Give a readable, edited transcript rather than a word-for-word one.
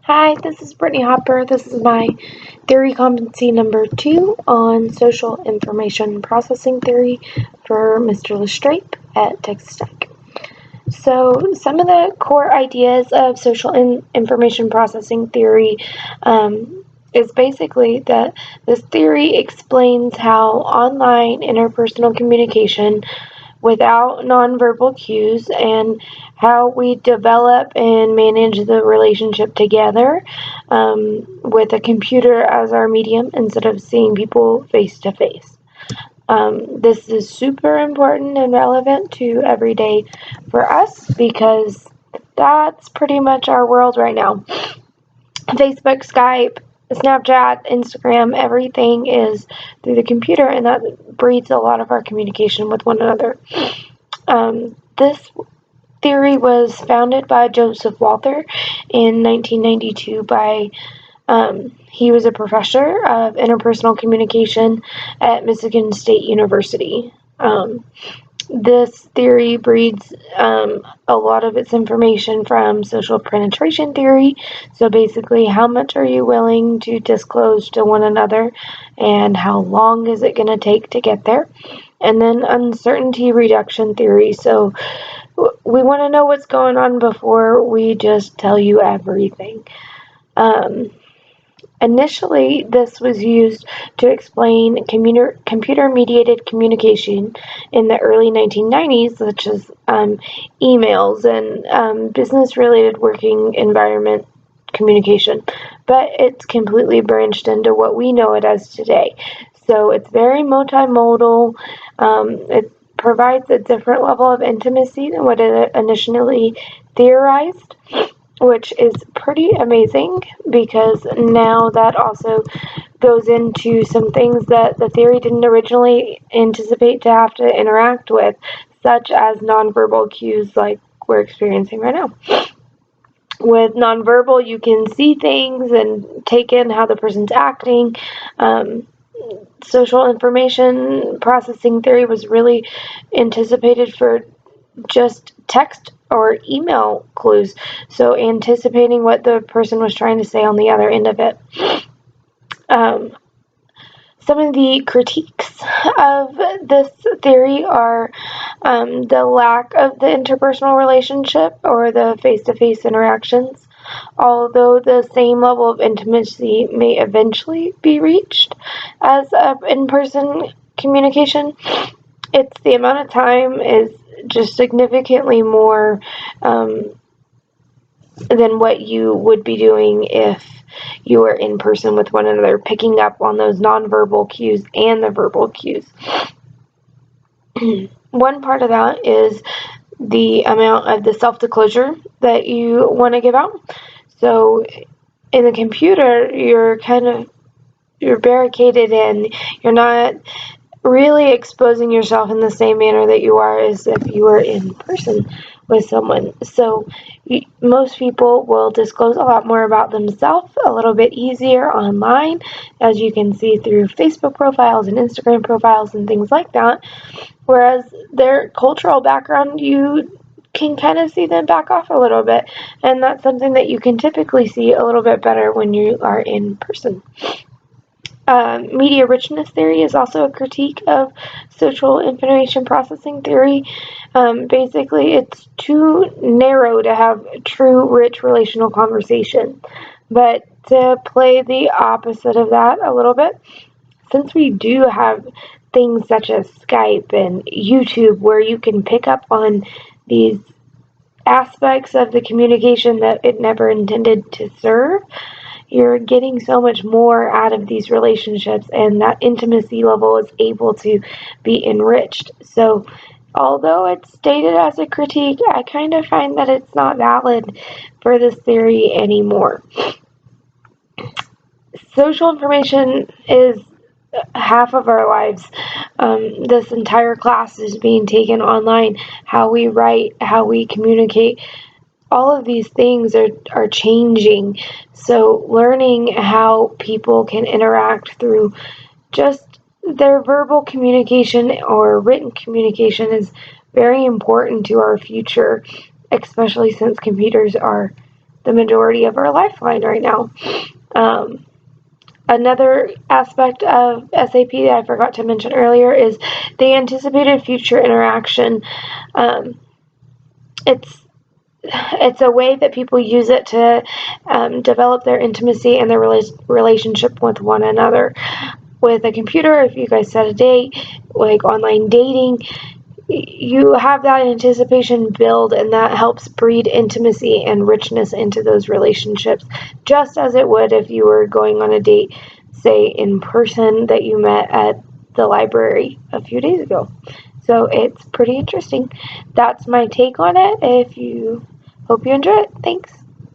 Hi, this is Brittany Hopper. This is my theory competency number 2 on social information processing theory for Mr. LaStrape at Texas Tech. So some of the core ideas of social information processing theory is basically that this theory explains how online interpersonal communication without nonverbal cues and how we develop and manage the relationship together with a computer as our medium instead of seeing people face to face. This is super important and relevant to every day for us because that's pretty much our world right now. Facebook, Skype, Snapchat, Instagram, everything is through the computer, and that breeds a lot of our communication with one another. This theory was founded by Joseph Walther in 1992 he was a professor of interpersonal communication at Michigan State University. This theory breeds a lot of its information from social penetration theory. So basically, how much are you willing to disclose to one another and how long is it going to take to get there? And then uncertainty reduction theory. So we want to know what's going on before we just tell you everything. Initially, this was used to explain computer-mediated communication in the early 1990s, such as emails and business-related working environment communication, but it's completely branched into what we know it as today. So it's very multimodal. It provides a different level of intimacy than what it initially theorized, which is pretty amazing because now that also goes into some things that the theory didn't originally anticipate to have to interact with, such as nonverbal cues like we're experiencing right now. With nonverbal, you can see things and take in how the person's acting. Social information processing theory was really anticipated for just text or email clues, so anticipating what the person was trying to say on the other end of it. Some of the critiques of this theory are the lack of the interpersonal relationship or the face-to-face interactions. Although the same level of intimacy may eventually be reached as in-person communication, it's the amount of time is just significantly more than what you would be doing if you were in person with one another, picking up on those nonverbal cues and the verbal cues. One part of that is the amount of the self-disclosure that you want to give out. So in the computer, you're barricaded in, you're not really exposing yourself in the same manner that you are as if you were in person with someone. So most people will disclose a lot more about themselves a little bit easier online, as you can see through Facebook profiles and Instagram profiles and things like that. Whereas their cultural background, you can kind of see them back off a little bit, and that's something that you can typically see a little bit better when you are in person. Media richness theory is also a critique of social information processing theory. Basically, it's too narrow to have true rich relational conversation. But to play the opposite of that a little bit, since we do have things such as Skype and YouTube where you can pick up on these aspects of the communication that it never intended to serve, you're getting so much more out of these relationships, and that intimacy level is able to be enriched. So although it's stated as a critique, I kind of find that it's not valid for this theory anymore. Social information is half of our lives. This entire class is being taken online. How we write, how we communicate, all of these things are changing. So learning how people can interact through just their verbal communication or written communication is very important to our future, especially since computers are the majority of our lifeline right now. Another aspect of SAP that I forgot to mention earlier is the anticipated future interaction. It's a way that people use it to develop their intimacy and their relationship with one another. With a computer, if you guys set a date, like online dating, you have that anticipation build, and that helps breed intimacy and richness into those relationships, just as it would if you were going on a date, say in person, that you met at the library a few days ago. So it's pretty interesting. That's my take on it. Hope you enjoy it. Thanks.